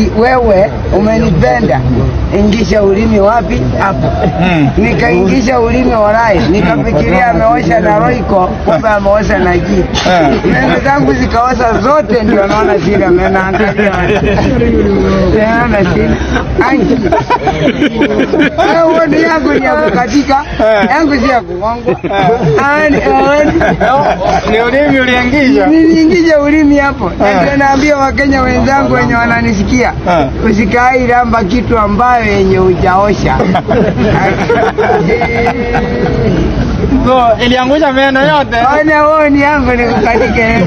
Wewe umenipenda, ingisha ulimi wapi? Hapo. Nikaingisha ulimi walai, nikafikiria ameosha na roiko, kumbe ameosha na jitu. Meno zangu zikaosha zote, ndio naona shida. Meno angalia naona shida. Anki wodi yangu ni ya kukatika, yangu si ya kugongwa. Ni ulimi uliingisha? Niliingisha ulimi hapo. Ndio naambia Wakenya wenzangu wenye wananisikia, usikai ramba kitu ambayo yenye hujaosha. So, iliangusha meno yote? Woni yangu ni kukatike.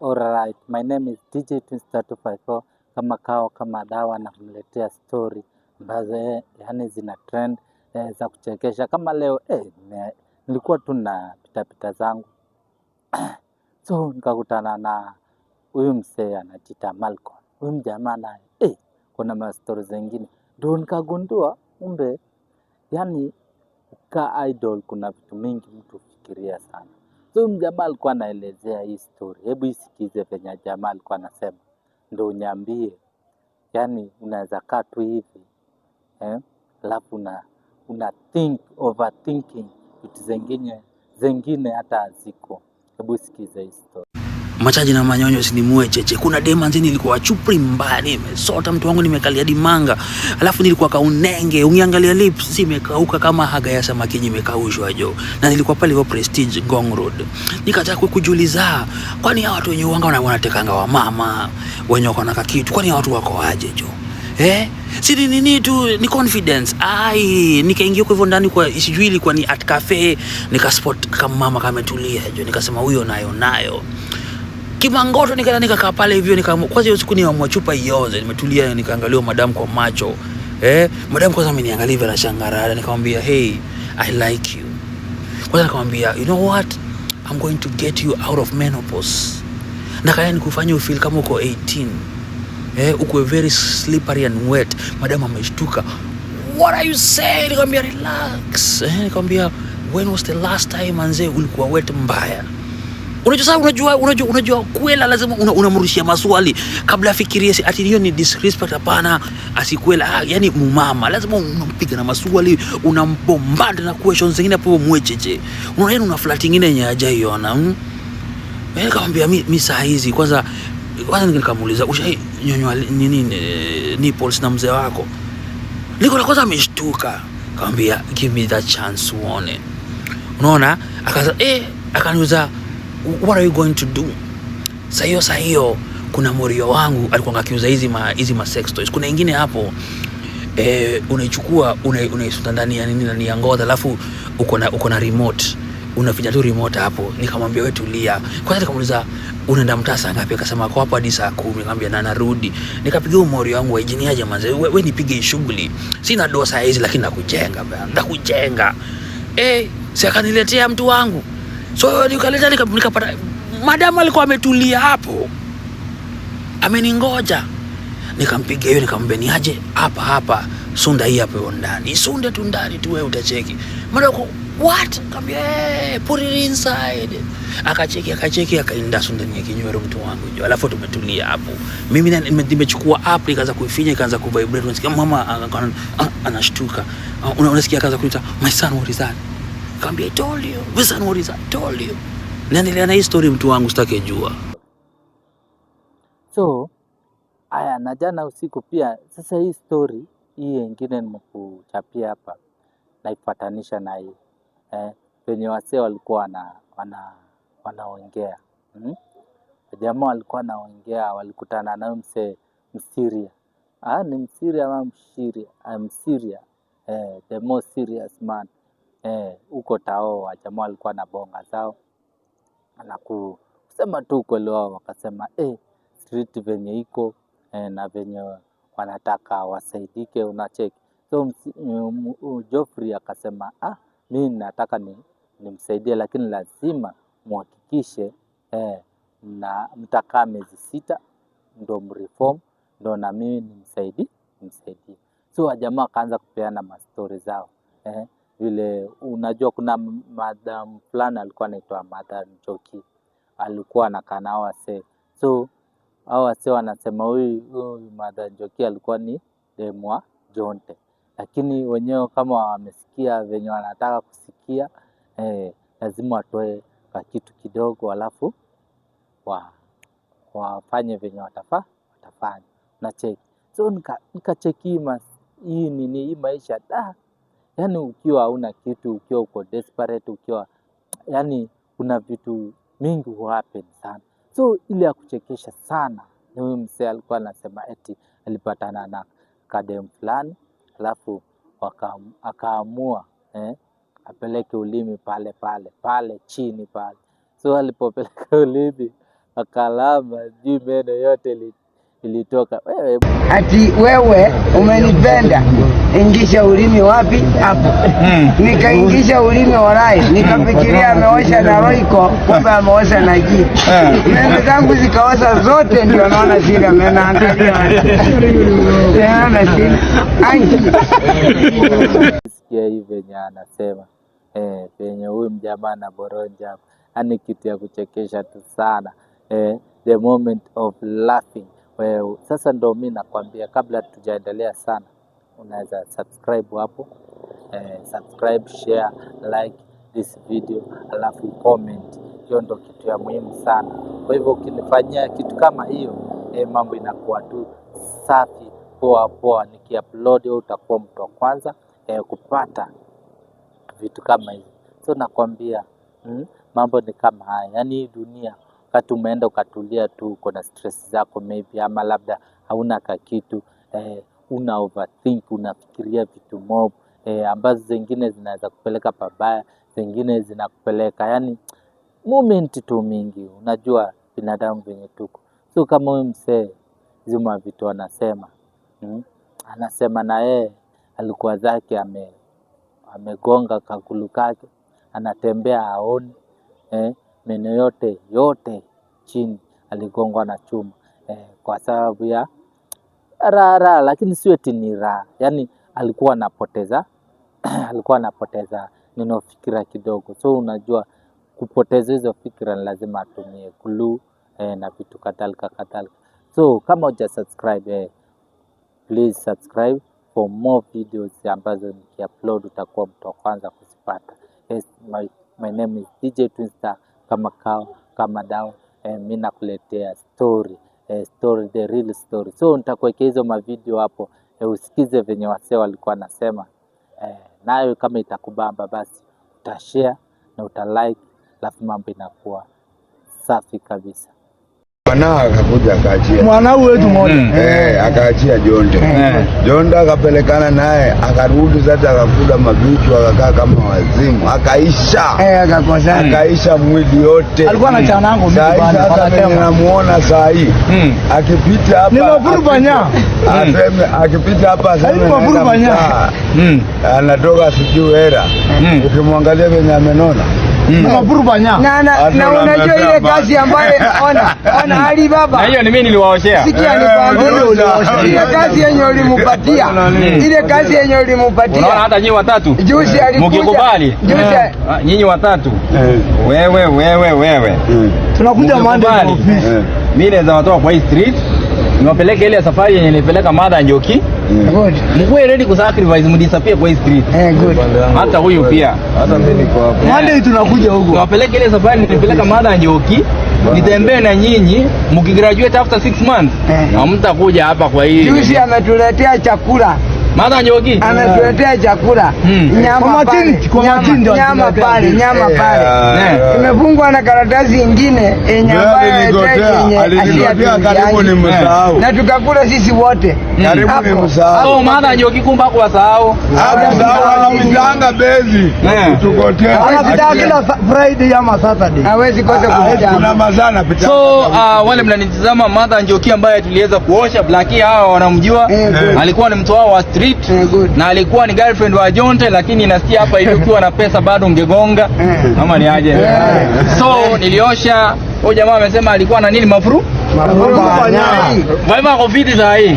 Alright, my name is DJ Twins 254. Kama kao kama dawa na kumletea story ambazo yani zina trend za kuchekesha. Kama leo nilikuwa tu na pita zangu so nikakutana na huyu msee anajiita Malcolm. Huyu mjamaa naye kuna mastori zingine ndio nikagundua kumbe yani ka idol kuna vitu mingi mtu fikiria sana. So mjamaa alikuwa anaelezea hii story. Hebu isikize venye jamaa alikuwa anasema ndio uniambie. Yani unaweza kaa tu hivi alafu overthinking vitu zingine hata haziko. Hebu sikize hii story. Machaji na manyonyo sinimue cheche. Kuna demanzi nilikuwa chupri mbaya, nimesota mtu wangu, nimekalia dimanga. Alafu nilikuwa kaunenge, ungiangalia lips zimekauka kama haga ya samaki imekaushwa jo. Na nilikuwa pale kwa Prestige Ngong Road. Nikataka kujiuliza, kwani hawa watu wenye uanga wanatekanga wa mama, wenye wako na kitu, kwani hawa watu wako aje jo? Si nini tu ni confidence. Nikaingia kwa hivyo ndani kwa sijui ilikuwa ni at cafe, nikaspot kama mama kametulia jo. Nikasema huyo nayo. Kimangoto nikakaa pale hivyo kwanza hiyo siku niamua chupa ioze, nimetulia nikaangalia madam kwa macho. Madam kwanza ameniangalia hivi na shangarada, nikamwambia hey, I like you. Kwanza nikamwambia you know what, I'm going to get you out of menopause. Nakaya nikufanya ufeel kama uko 18. Uko very slippery and wet. Madam ameshtuka. What are you saying? Nikamwambia relax. Nikamwambia when was the last time manze ulikuwa wet mbaya? Unajua kwela lazima unamrushia maswali kabla afikirie ati hiyo ni disrespect. Hapana, asikwela yani mumama lazima unampiga na maswali, unambombanda na questions zingine hapo mwecheche. Unaona una flat nyingine yenye hajaiona. Nikamwambia mimi saa hizi kwanza nikamuuliza ushanyonywa nini nipples na mzee wako? Niko na kwanza ameshtuka. Nikamwambia give me that chance uone. Unaona akaza akaniuliza what are you going to do? Saa hiyo kuna morio wangu alikuwa akiuza hizi ma sex toys. Kuna nyingine hapo unaichukua unaisuta ndani ya nini na ngoza, alafu uko na remote, unafinya tu remote hapo. Nikamwambia wewe tulia. Kwanza nikamuuliza unaenda mtaa saa ngapi? Akasema kwa hapo hadi saa 10. Nikamwambia na narudi. Nikapigia morio wangu waijini aje manze, wewe nipige shughuli. Sina dosa hizi lakini nakujenga bwana. Ndakujenga. Si akaniletea mtu wangu. So nikaleta nikapata madam alikuwa ametulia hapo, ameningoja. Nikampiga hiyo, nikamwambia ni aje hapa sunda hii hapo ndani, sunde tu ndani tu, wewe utacheki. Madam what? Nikamwambia put it inside. Akacheki akaenda sunda ni kinywero mtu wangu jo. Alafu tumetulia hapo, mimi nimechukua app ikaanza kuifinya, ikaanza kuvibrate. Unasikia mama anashtuka, unasikia akaanza kuita my son what is that? Nikamwambia I told you. Listen what is that? I told you. Niendelea na hii story mtu wangu, sitaki jua. So na jana usiku pia sasa hii story hii nyingine nimekuchapia hapa na ipatanisha na hii penye wasee walikuwa wanaongea. Jamaa walikuwa wanaongea, walikutana na msee Msiria. Ni Msiria ama Mshiria? Msiria. The most serious man. Uko tao jamaa walikuwa na bonga zao. Kusema tu kweli wao wakasema street venye iko na venye wanataka wasaidike, unacheki. So Geoffrey akasema mimi nataka nimsaidie, lakini lazima muhakikishe na mtakaa miezi 6 ndo mreform ndo na mimi nimsaidie. So jamaa akaanza kupeana mastori zao. Vile unajua kuna madam fulani alikuwa anaitwa Madam Njoki, alikuwa anakaa nao wase. So hao wase wanasema huyu Martha Njoki alikuwa ni demu wa Jonte, lakini wenyewe kama wamesikia venye wanataka kusikia, lazima watoe kwa kitu kidogo alafu wafanye venye watafanya. Unacheki. So nikacheki hii maisha yani ukiwa hauna kitu, ukiwa uko desperate, ukiwa yani kuna vitu mingi huhappen sana. So ile ya kuchekesha sana ni huyu msee alikuwa anasema eti alipatana na kadem fulani alafu akaamua apeleke ulimi pale chini pale. So alipopeleka ulimi akalamba juu, meno yote ilitoka. Ati wewe umenipenda, ingisha ulimi wapi? Hapo. Nikaingisha ulimi walai, nikafikiria ameosha na roiko, kumbe ameosha na jiki. Meno zangu zikaosha zote, ndio naona shida meno, angalia. Naona shida. Sikia hivi venye anasema. Venye huyu mjamaa na boronja hapo. Ani kitu ya kuchekesha tu sana. The moment of laughing. Sasa ndo mimi nakwambia, kabla tujaendelea sana, unaweza subscribe hapo, subscribe, share, like this video, alafu comment. Hiyo ndo kitu ya muhimu sana. Kwa hivyo ukinifanyia kitu kama hiyo, mambo inakuwa tu safi, poa. Nikiupload wewe utakuwa mtu wa kwanza kupata vitu kama hivi. So nakwambia mambo ni kama haya. Yaani hii dunia, wakati umeenda ukatulia tu, uko na stress zako maybe, ama labda hauna kitu, una overthink, unafikiria vitu mob, ambazo zingine zinaweza kupeleka pabaya, zingine zinakupeleka yani moment tu mingi. Unajua binadamu venye tuko. So kama huyu msee zima vitu anasema, anasema na yeye alikuwa zake amegonga kakulu kake, anatembea haoni, meno yote chini aligongwa na chuma, kwa sababu ya raha, lakini sio eti ni raha. Yani alikuwa anapoteza neno fikira kidogo. So unajua kupoteza hizo fikira lazima atumie glue na vitu kadhalika. So kama huja subscribe, please subscribe for more videos ambazo nikiupload utakuwa mtu wa kwanza kuzipata. Yes, my name is DJ Twinstar, kama kawa kama dawa. Mimi nakuletea story, the real story. So nitakuwekea hizo mavideo hapo, usikize venye wasee walikuwa nasema. Nayo kama itakubamba basi utashare na utalike, alafu mambo inakuwa safi kabisa. Mwana akakuja akaachia mwana wetu mmoja akaachia Jonte. Jonte akapelekana naye, akarudi sasa, akakuda mabitu, akakaa kama wazimu, akaisha mwili yote. Alikuwa na chanangu mimi bana, sasa namuona saa hii akipita hapa, ni mafurubanya akipita hapa sasa anatoka sijui hera, ukimwangalia venye amenona na unajua ile kazi ambayo ona Alibaba. Na hiyo ni mimi niliwaoshea. Sikia nikwambie, ile kazi yenye ulimupatia. Unaona hata nyinyi watatu. Juzi alikuja. Mkikubali. Nyinyi watatu. Wewe. Tunakuja Monday office. Mimi naweza watoa kwa hii street. Niwapeleke ile safari yenye nilipeleka Martha Njoki. Good. Mkuwe ready kusacrifice, mdisappear kwa hii street. Good. Hata huyu pia. Hata mimi niko hapo. Monday tunakuja huko. Niwapeleke ile safari nilipeleka Martha Njoki. Nitembee na nyinyi, mkigraduate after 6 months. Hamtakuja hapa kwa hii. Juzi ametuletea chakula. Martha Njoki anatuletea chakula nyama pale, nyama pale imefungwa na karatasi nyingine yenye karibu ni msahau, na tukakula sisi wote karibu ni msahau. So Martha Njoki kumba kwa sahau anamjanga bezi tukotea kila Friday ama Saturday hawezi kosa kujanga, kuna mazana pita. So wale mnanitazama, Martha Njoki ambaye tuliweza kuosha Blackie, hawa wanamjua, alikuwa ni mtu wao wa street na alikuwa ni girlfriend wa Jonte, lakini nasikia hapa hivi ukiwa na pesa bado ungegonga ama ni aje? So niliosha. Huyo jamaa amesema alikuwa na nini, mafuru kwa COVID saa hii,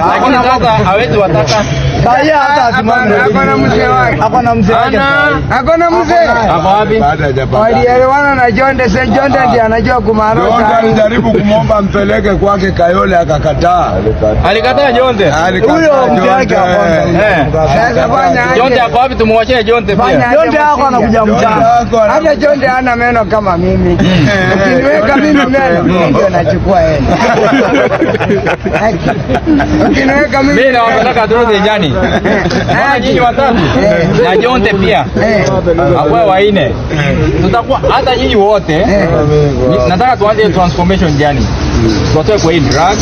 lakini sasa hawezi wataka Sasa hata asimame. Hakuna mzee wake. Hakuna mzee wake. Hakuna mzee. Hapo wapi? Walielewana na Jonde, sasa Jonde ndiye anajua kumarosa. Jonde alijaribu kumwomba mpeleke kwake Kayole akakataa. Alikataa Jonde. Huyo mzee wake hapo. Sasa bwana Jonde hapo wapi, tumuachie Jonde pia. Jonde hako anakuja mchana. Hata Jonde hana meno kama mimi. Ukiniweka mimi meno ndio nachukua yeye. Ukiniweka mimi. Mimi nawapeleka Toronto jani. Nyinyi watatu na Jonde pia. Hapo waine. Tutakuwa hata nyinyi wote. Nataka tuanze transformation jani. Tuwatoe kwa hii drug,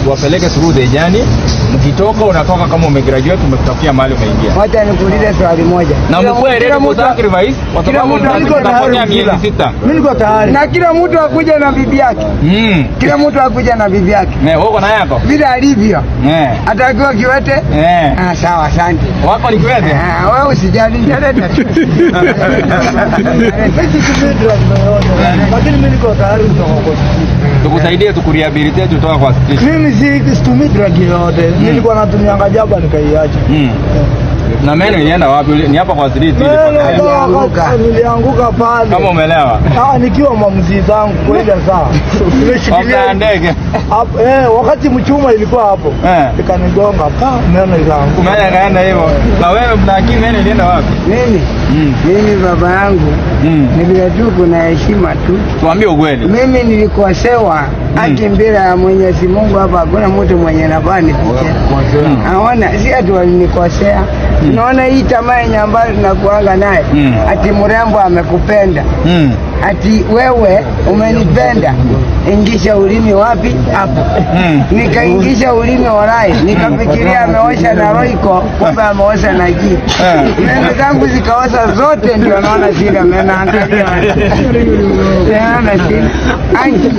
tuwapeleke through the journey. Mkitoka unatoka kama umegraduate, umekutafutia mahali umeingia. Wacha nikuulize swali moja. Na mkwe ready ku sacrifice kwa sababu mtapotea miezi 6. Mimi niko tayari. Na kila mtu akuja na bibi yake. Kila mtu akuja na bibi yake. Wewe na yako? Vile alivyo. Atakiwa kiwete? Sawa, asante. Wako ni kiwete? Wewe usijali, naleta tu. Lakini mimi niko tayari tukusaidie tukurehabilitate kutoka kwa street. Mimi situmii drug yote. Mimi nilikuwa natumia ngajaba nikaiacha. Na meno ilienda wapi? Ni hapa kwa street ile. Nilianguka pale. Kama umeelewa? Nikiwa mamzi zangu kwa ile saa. Nimeshikilia ndege. Wakati mchuma ilikuwa hapo. Ikanigonga meno ikaanguka. Meno ikaenda hivyo. Na wewe mnaki meno ilienda wapi? Mimi baba yangu nilikuwa tu kuna heshima tu. Tuambie ukweli. Mimi nilikosewa haki mbele ya Mwenyezi Mungu, hapa hakuna mtu mwenye nafani kucheza. Naona si ati walinikosea. Tunaona hii tamaa yenye ambayo tunakuanga naye. Ati mrembo amekupenda. Ati wewe umenipenda. Ingisha ulimi wapi? Hapo. Nikaingisha ulimi walai, nikafikiria ameosha na Royco, kumbe ameosha na Giti. Meno zangu zikaosha zote, ndio naona shida meno, angalia. Naona shida. Anki.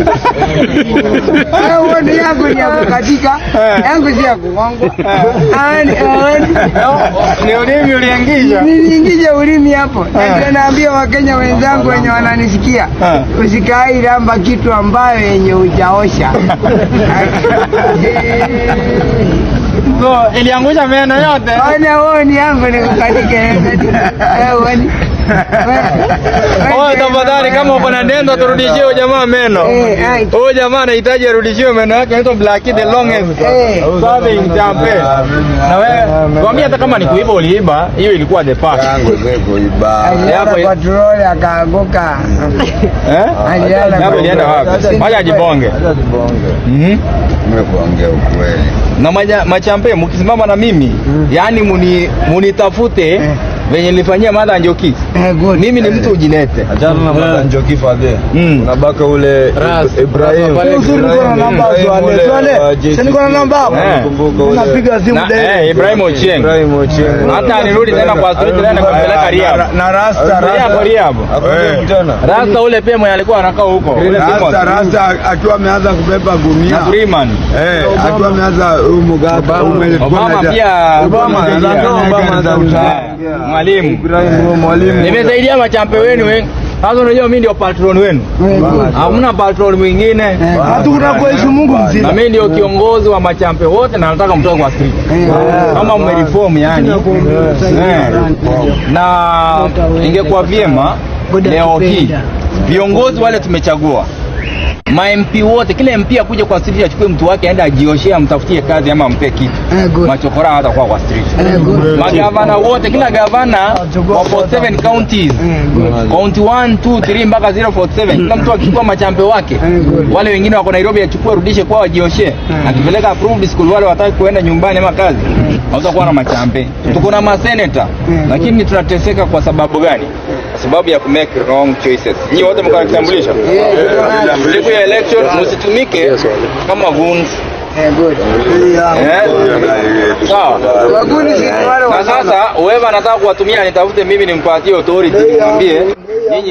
Wewe yangu ni ya kukatika, yangu si ya kugongo. Ni ulimi uliingisha. Niliingisha ulimi hapo. Ndio naambia Wakenya wenzangu wenye wananisikia, usikai ramba kitu ambayo yenye hujaosha. So, iliangusha meno yote. Wewe ni yangu ni kukatika. Tafadhali kama uko na ndendo turudishie huyo jamaa meno. Huyo jamaa anahitaji arudishiwe meno yake, anaitwa Blacky the longest. Sabe Champe. Na wewe tuambie hata kama ni kuiba uliiba, hiyo ilikuwa the past. Yangu sio kuiba. Alienda kwa troli akaanguka. Alienda wapi? Wacha ajibonge. Nimekuongea ukweli. Na Machampe mkisimama na mimi, yani munitafute venye nilifanyia Mada Njoki. Mimi ni mtu ujilete. Achana na Mada Njoki fadhe. Unabaka ule Ibrahim. Niko na namba Swale. Niko na namba. Napiga simu dai. Ibrahim Ochieng. Hata nirudi tena kwa street tena kumpeleka Riyadh. Na Rasta. Rasta ule pia mwenye alikuwa anakaa huko. Rasta akiwa ameanza kubeba gunia. Na Freeman. Akiwa ameanza Mugabe. Obama pia. Obama. Mwalimu. Nimesaidia Machampe wenu wengi. Sasa unajua mimi ndio patron wenu. Hamna patron mwingine. Hatuna kuheshimu Mungu mzima. Na mimi ndio kiongozi wa Machampe wote na nataka mtoke kwa street. Kama mmereform yani. Na ingekuwa vyema leo hii viongozi wale tumechagua. MP wote, kila MP akuje kwa street achukue mtu wake aende ajioshea, amtafutie kazi ama ampe kitu. Machokora hata kwa street. Magavana wote, kila gavana kwa 47 counties. County 1, 2, 3 mpaka 047. Kila mtu akichukua Machampe wake. Wale wengine wako Nairobi achukue rudishe kwao ajioshe. Akipeleka approved school wale wataki kuenda nyumbani ama kazi. Haweza kuwa na Machampe. Tuko na maseneta, lakini tunateseka kwa sababu gani? Sababu ya ku make wrong choices. Nyinyi wote mko kitambulisho. Siku ya election msitumike kama goons. Sawa. Na sasa wewe anataka kuwatumia nitafute mimi nimpatie authority nimwambie nyinyi